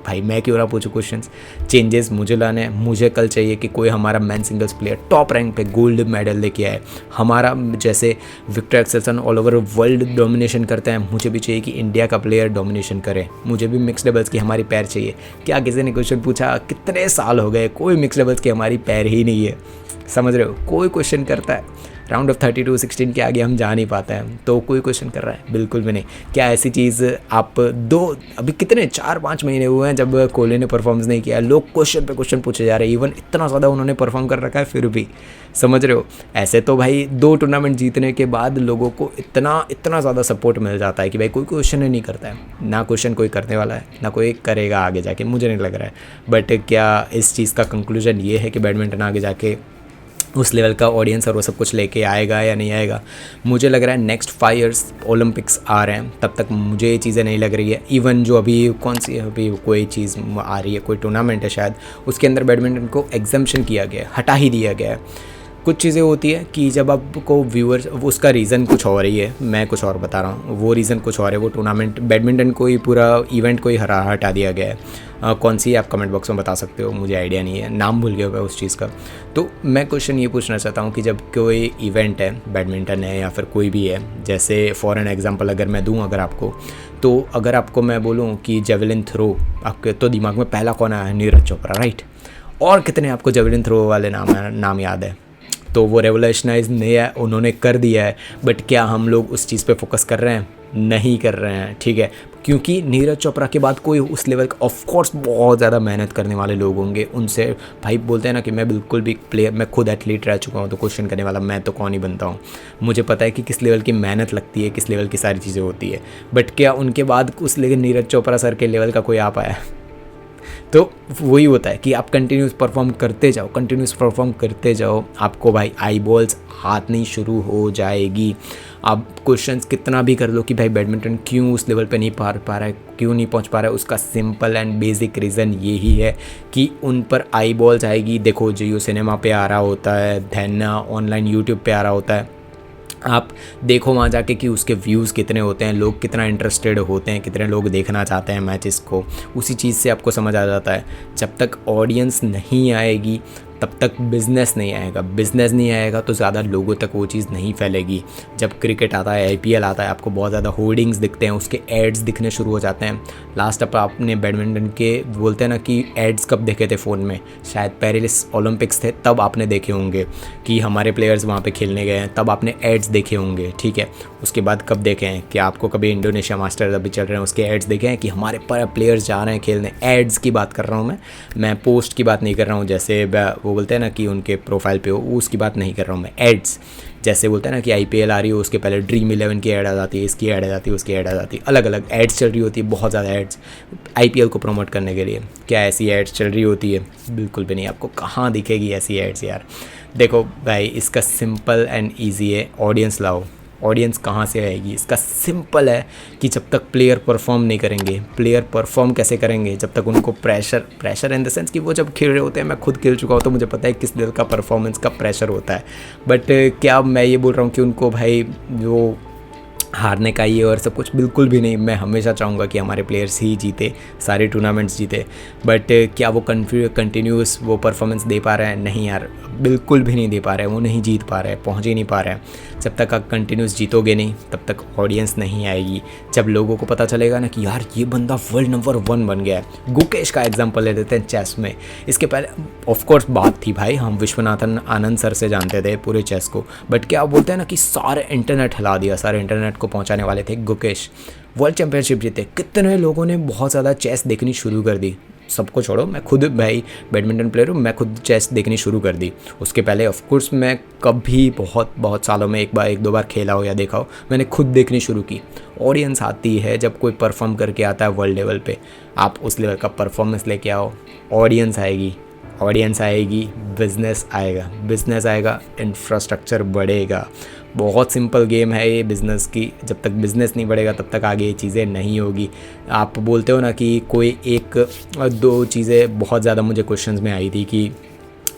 A: भाई मैं क्यों ना पूछूँ क्वेश्चन, चेंजेस मुझे लाने हैं। मुझे कल चाहिए कि कोई हमारा man singles player top rank पे गोल्ड मेडल लेके आए, हमारा जैसे Victor Axelsen all over world domination करते हैं, मुझे भी चाहिए कि इंडिया का प्लेयर डोमिनेशन करे। मुझे भी मिक्स डबल्स की हमारी पैर चाहिए। क्या किसी ने क्वेश्चन पूछा? कितने साल हो गए कोई मिक्स डबल्स की हमारी पैर ही नहीं है, समझ रहे हो? कोई क्वेश्चन करता है? राउंड ऑफ 32 16 के आगे हम जा नहीं पाते हैं, तो कोई क्वेश्चन कर रहा है? बिल्कुल भी नहीं। क्या ऐसी चीज़ आप अभी कितने 4-5 महीने हुए हैं जब कोहली ने परफॉर्मेंस नहीं किया, लोग क्वेश्चन पे क्वेश्चन पूछे जा रहे हैं। इवन इतना ज़्यादा उन्होंने परफॉर्म कर रखा है फिर भी, समझ रहे हो? ऐसे तो भाई 2 टूर्नामेंट जीतने के बाद लोगों को इतना ज़्यादा सपोर्ट मिल जाता है कि भाई कोई क्वेश्चन ही नहीं करता है। ना क्वेश्चन कोई करने वाला है, ना कोई करेगा आगे जाके, मुझे नहीं लग रहा है। बट क्या इस चीज़ का कंक्लूजन ये है कि बैडमिंटन आगे जाके उस लेवल का ऑडियंस और वो सब कुछ लेके आएगा या नहीं आएगा? मुझे लग रहा है नेक्स्ट 5 ईयर्स ओलंपिक्स आ रहे हैं, तब तक मुझे ये चीज़ें नहीं लग रही है। इवन जो अभी कौन सी अभी कोई चीज़ आ रही है, कोई टूर्नामेंट है शायद, उसके अंदर बैडमिंटन को एग्जम्पशन किया गया है, हटा ही दिया गया है। कुछ चीज़ें होती है कि जब आपको व्यूअर्स, उसका रीज़न कुछ और ही है, मैं कुछ और बता रहा हूँ, वो रीज़न कुछ और है। वो टूर्नामेंट बैडमिंटन को ही, पूरा इवेंट को ही हटा दिया गया है। कौन सी आप कमेंट बॉक्स में बता सकते हो, मुझे आइडिया नहीं है, नाम भूल गया मैं उस चीज़ का। तो मैं क्वेश्चन ये पूछना चाहता हूँ कि जब कोई इवेंट है, बैडमिंटन है या फिर कोई भी है, जैसे फॉर एन एग्जांपल अगर मैं दूँ अगर आपको, तो अगर आपको मैं बोलूँ कि जेवलिन थ्रो, आपके तो दिमाग में पहला कौन आया? नीरज चोपड़ा, राइट? और कितने आपको जेवलिन थ्रो वाले नाम याद है? तो वो रेवोल्यूशनाइज नहीं है, उन्होंने कर दिया है। बट क्या हम लोग उस चीज़ पे फोकस कर रहे हैं? नहीं कर रहे हैं, ठीक है? क्योंकि नीरज चोपड़ा के बाद कोई उस लेवल का, ऑफ कोर्स बहुत ज़्यादा मेहनत करने वाले लोग होंगे, उनसे भाई बोलते हैं ना कि मैं बिल्कुल भी प्लेयर, मैं खुद एथलीट रह चुका हूँ, तो क्वेश्चन करने वाला मैं तो कौन ही बनता हूँ। मुझे पता है कि किस लेवल की मेहनत लगती है, किस लेवल की सारी चीज़ें होती है। बट क्या उनके बाद उस लेकिन नीरज चोपड़ा सर के लेवल का कोई आ पाया? तो वही होता है कि आप कंटिन्यूस परफॉर्म करते जाओ, आपको भाई आई बॉल्स हाथनी शुरू हो जाएगी। आप क्वेश्चंस कितना भी कर लो कि भाई बैडमिंटन क्यों उस लेवल पे नहीं पा रहा है, क्यों नहीं पहुंच पा रहा है, उसका सिंपल एंड बेसिक रीज़न यही है कि उन पर आई बॉल्स आएगी। देखो जियो सिनेमा पे आ रहा होता है, देन ऑनलाइन यूट्यूब पे आ रहा होता है, आप देखो वहाँ जाके कि उसके व्यूज़ कितने होते हैं, लोग कितना इंटरेस्टेड होते हैं, कितने लोग देखना चाहते हैं मैचेस को, उसी चीज़ से आपको समझ आ जाता है। जब तक ऑडियंस नहीं आएगी तब तक बिज़नेस नहीं आएगा, बिज़नेस नहीं आएगा तो ज़्यादा लोगों तक वो चीज़ नहीं फैलेगी। जब क्रिकेट आता है, IPL आता है, आपको बहुत ज़्यादा होर्डिंग्स दिखते हैं, उसके एड्स दिखने शुरू हो जाते हैं। लास्ट अप आपने बैडमिंटन के बोलते हैं ना कि एड्स कब देखे थे फ़ोन में, शायद पेरिस ओलंपिक्स थे तब आपने देखे होंगे कि हमारे प्लेयर्स वहाँ पर खेलने गए हैं, तब आपने एड्स देखे होंगे, ठीक है? उसके बाद कब देखे हैं कि आपको कभी इंडोनेशिया मास्टर्स अभी चल रहे हैं उसके एड्स देखे हैं कि हमारे प्लेयर्स जा रहे हैं खेलने? एड्स की बात कर रहा हूँ मैं पोस्ट की बात नहीं कर रहा हूँ, जैसे वो बोलते हैं ना कि उनके प्रोफाइल पे हो, उसकी बात नहीं कर रहा हूँ मैं। एड्स जैसे बोलते हैं ना कि IPL आ रही हो, उसके पहले ड्रीम 11 की ऐड आ जाती है, इसकी ऐड आ जाती है, उसकी ऐड आ जाती है, अलग अलग एड्स चल रही होती है, बहुत ज़्यादा एड्स IPL को प्रमोट करने के लिए। क्या ऐसी एड्स चल रही होती है? बिल्कुल भी नहीं। आपको कहाँ दिखेगी ऐसी एड्स यार? देखो भाई, इसका सिंपल एंड ईजी है, ऑडियंस लाओ। ऑडियंस कहाँ से आएगी? इसका सिंपल है कि जब तक प्लेयर परफॉर्म नहीं करेंगे। प्लेयर परफॉर्म कैसे करेंगे? जब तक उनको प्रेशर इन द सेंस कि वो जब खेल रहे होते हैं, मैं खुद खेल चुका हूँ तो मुझे पता है किस लेवल का परफॉर्मेंस का प्रेशर होता है। बट क्या मैं ये बोल रहा हूँ कि उनको भाई वो हारने का ये और सब कुछ? बिल्कुल भी नहीं। मैं हमेशा चाहूँगा कि हमारे प्लेयर्स ही जीते, सारे टूर्नामेंट्स जीते। बट क्या वो कंटिन्यूस वो परफॉर्मेंस दे पा रहे हैं? नहीं यार, बिल्कुल भी नहीं दे पा रहे हैं। वो नहीं जीत पा रहे हैं, पहुँच ही नहीं पा रहे हैं। जब तक आप कंटिन्यूस जीतोगे नहीं तब तक ऑडियंस नहीं आएगी। जब लोगों को पता चलेगा ना कि यार ये बंदा वर्ल्ड नंबर 1 बन गया है। गुकेश का एग्जाम्पल ले लेते हैं चेस में। इसके पहले ऑफकोर्स बात थी भाई, हम विश्वनाथन आनंद सर से जानते थे पूरे चेस को, बट क्या बोलते हैं ना कि सारे इंटरनेट हिला दिया, सारे इंटरनेट को पहुंचाने वाले थे गुकेश। वर्ल्ड चैंपियनशिप जीते, कितने लोगों ने बहुत ज़्यादा चेस देखनी शुरू कर दी। सबको छोड़ो, मैं खुद भाई बैडमिंटन प्लेयर हूँ, मैं खुद चेस देखनी शुरू कर दी। उसके पहले ऑफ कोर्स मैं कभी बहुत सालों में एक दो बार खेला हो या देखा हो, मैंने खुद देखनी शुरू की। ऑडियंस आती है जब कोई परफॉर्म करके आता है वर्ल्ड लेवल पे, आप उस लेवल का परफॉर्मेंस लेके आओ, ऑडियंस आएगी, बिजनेस आएगा, इंफ्रास्ट्रक्चर बढ़ेगा। बहुत सिंपल गेम है ये बिज़नेस की, जब तक बिज़नेस नहीं बढ़ेगा तब तक आगे ये चीज़ें नहीं होगी। आप बोलते हो ना कि कोई एक दो चीज़ें बहुत ज़्यादा मुझे क्वेश्चंस में आई थी कि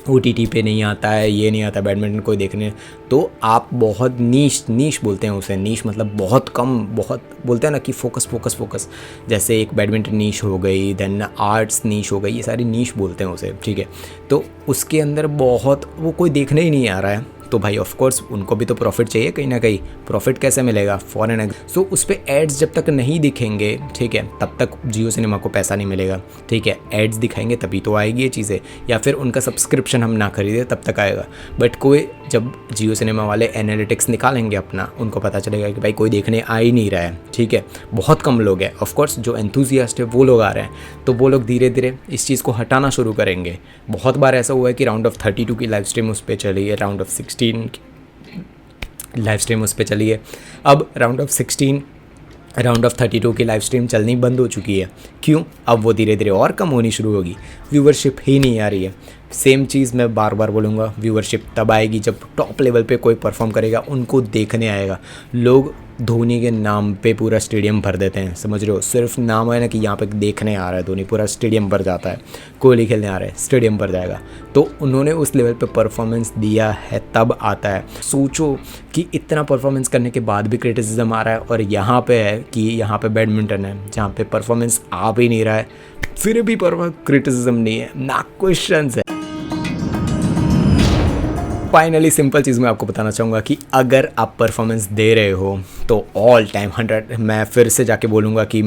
A: OTT पे नहीं आता है, ये नहीं आता बैडमिंटन कोई देखने, तो आप बहुत नीश बोलते हैं उसे। नीश मतलब बहुत कम, बहुत बोलते हैं ना कि फोकस। जैसे एक बैडमिंटन नीश हो गई, देन आर्ट्स नीश हो गई, ये सारी नीश बोलते हैं उसे, ठीक है। तो उसके अंदर बहुत वो कोई देखने ही नहीं आ रहा है, तो भाई ऑफ कोर्स उनको भी तो प्रॉफिट चाहिए कहीं ना कहीं। प्रॉफिट कैसे मिलेगा? फॉरेन सो उस पर एड्स जब तक नहीं दिखेंगे, ठीक है, तब तक जियो सिनेमा को पैसा नहीं मिलेगा, ठीक है। एड्स दिखाएंगे तभी तो आएगी ये चीज़ें, या फिर उनका सब्सक्रिप्शन हम ना खरीदे तब तक आएगा। बट कोई जब जियो सिनेमा वाले एनालिटिक्स निकालेंगे अपना, उनको पता चलेगा कि भाई कोई देखने आ ही नहीं रहा है, ठीक है, बहुत कम लोग हैं। ऑफकोर्स जो एंथुजियास्ट है वो लोग आ रहे हैं, तो वो लोग धीरे धीरे इस चीज़ को हटाना शुरू करेंगे। बहुत बार ऐसा हुआ है कि राउंड ऑफ 32 की लाइव स्ट्रीम उस पर चली है, राउंड ऑफ 16 लाइव स्ट्रीम उस पर चली है। अब राउंड ऑफ 32 की लाइव स्ट्रीम चलनी बंद हो चुकी है। क्यों? अब वो धीरे धीरे और कम होनी शुरू होगी, व्यूवरशिप ही नहीं आ रही है। सेम चीज़ मैं बार बार बोलूँगा, व्यूवरशिप तब आएगी जब टॉप लेवल पे कोई परफॉर्म करेगा, उनको देखने आएगा। लोग धोनी के नाम पे पूरा स्टेडियम भर देते हैं, समझ रहे हो? सिर्फ नाम है ना कि यहाँ पे देखने आ रहा है धोनी, पूरा स्टेडियम भर जाता है। कोहली खेलने आ रहा है, स्टेडियम भर जाएगा। तो उन्होंने उस लेवल पे परफॉर्मेंस दिया है तब आता है। सोचो कि इतना परफॉर्मेंस करने के बाद भी क्रिटिसिज्म आ रहा है, और यहाँ पे है कि यहाँ पे बैडमिंटन है जहाँ पे परफॉर्मेंस आ भी नहीं रहा है, फिर भी क्रिटिसिज्म नहीं है ना, क्वेश्चन है। फाइनली सिंपल चीज़ मैं आपको बताना चाहूँगा कि अगर आप परफॉर्मेंस दे रहे हो तो ऑल टाइम 100, मैं फिर से जाके बोलूँगा कि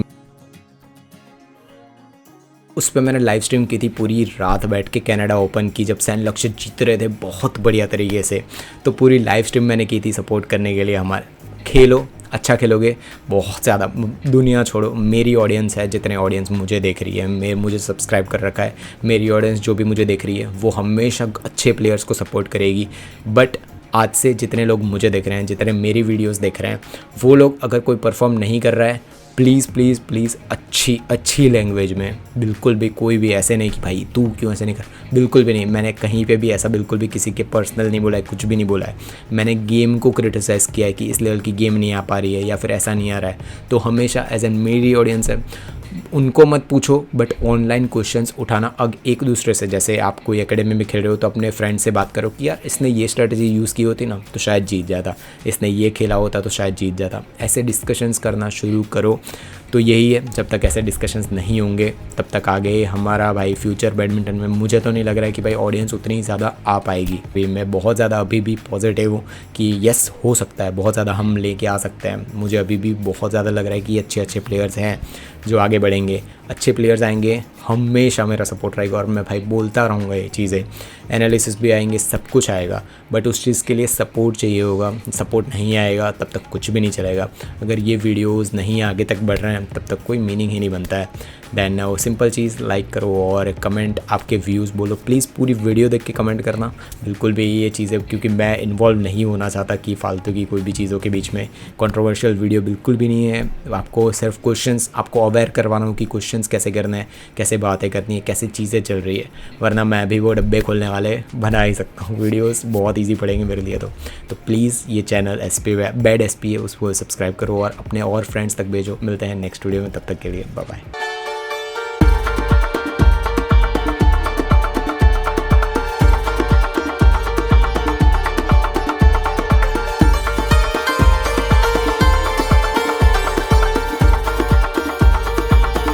A: उस पर मैंने लाइव स्ट्रीम की थी पूरी रात बैठ के, कनाडा ओपन की, जब सैन लक्ष्य जीत रहे थे बहुत बढ़िया तरीके से, तो पूरी लाइव स्ट्रीम मैंने की थी सपोर्ट करने के लिए। हमारे खेलो, अच्छा खेलोगे, बहुत ज़्यादा, दुनिया छोड़ो, मेरी ऑडियंस है, जितने ऑडियंस मुझे देख रही है, मुझे सब्सक्राइब कर रखा है, मेरी ऑडियंस जो भी मुझे देख रही है वो हमेशा अच्छे प्लेयर्स को सपोर्ट करेगी। बट आज से जितने लोग मुझे देख रहे हैं, जितने मेरी वीडियोस देख रहे हैं, वो लोग अगर कोई परफॉर्म नहीं कर रहा है, प्लीज़ अच्छी लैंग्वेज में, बिल्कुल भी कोई भी ऐसे नहीं कि भाई तू क्यों ऐसे नहीं कर, बिल्कुल भी नहीं। मैंने कहीं पे भी ऐसा बिल्कुल भी किसी के पर्सनल नहीं बोला है, कुछ भी नहीं बोला है। मैंने गेम को क्रिटिसाइज़ किया है कि इस लेवल की गेम नहीं आ पा रही है या फिर ऐसा नहीं आ रहा है। तो हमेशा एज एन मेरी ऑडियंस है, उनको मत पूछो, बट ऑनलाइन क्वेश्चंस उठाना अग एक दूसरे से, जैसे आप कोई एकेडमी में खेल रहे हो तो अपने फ्रेंड से बात करो कि यार इसने ये स्ट्रेटजी यूज़ की होती ना तो शायद जीत जाता, इसने ये खेला होता तो शायद जीत जाता। ऐसे डिस्कशंस करना शुरू करो। तो यही है, जब तक ऐसे डिस्कशंस नहीं होंगे तब तक आगे हमारा भाई फ्यूचर बैडमिंटन में मुझे तो नहीं लग रहा है कि भाई ऑडियंस उतनी ही ज़्यादा आ पाएगी। भाई मैं बहुत ज़्यादा अभी भी पॉजिटिव हूँ कि यस हो सकता है, बहुत ज़्यादा हम लेके आ सकते हैं। मुझे अभी भी बहुत ज़्यादा लग रहा है कि अच्छे प्लेयर्स हैं जो आगे बढ़ेंगे, अच्छे प्लेयर्स आएंगे, हमेशा मेरा सपोर्ट रहेगा और मैं भाई बोलता रहूँगा ये चीज़ें। एनालिसिस भी आएंगे, सब कुछ आएगा, बट उस चीज़ के लिए सपोर्ट चाहिए होगा। सपोर्ट नहीं आएगा तब तक कुछ भी नहीं चलेगा। अगर ये वीडियोस नहीं आगे तक बढ़ रहे हैं तब तक कोई मीनिंग ही नहीं बनता है। देन वो सिंपल चीज़ लाइक करो और कमेंट आपके व्यूज़ बोलो। प्लीज़ पूरी वीडियो देख के कमेंट करना, बिल्कुल भी ये चीज़ें, क्योंकि मैं इन्वॉल्व नहीं होना चाहता कि फालतू की कोई भी चीज़ों के बीच में। कंट्रोवर्शियल वीडियो बिल्कुल भी नहीं है। आपको सिर्फ क्वेश्चंस, आपको अवेयर करवाना हो कि क्वेश्चंस कैसे करने हैं, कैसे बातें करनी है, कैसे चीज़ें चल रही है। वरना मैं भी वो डब्बे खोलने वाले बना ही सकता हूँ। वीडियोस बहुत ईजी पड़ेंगे मेरे लिए। तो प्लीज़ ये चैनल SP बैड SP है, उसको सब्सक्राइब करो और अपने और फ्रेंड्स तक भेजो। मिलते हैं नेक्स्ट वीडियो में, तब तक के लिए बाय बाय।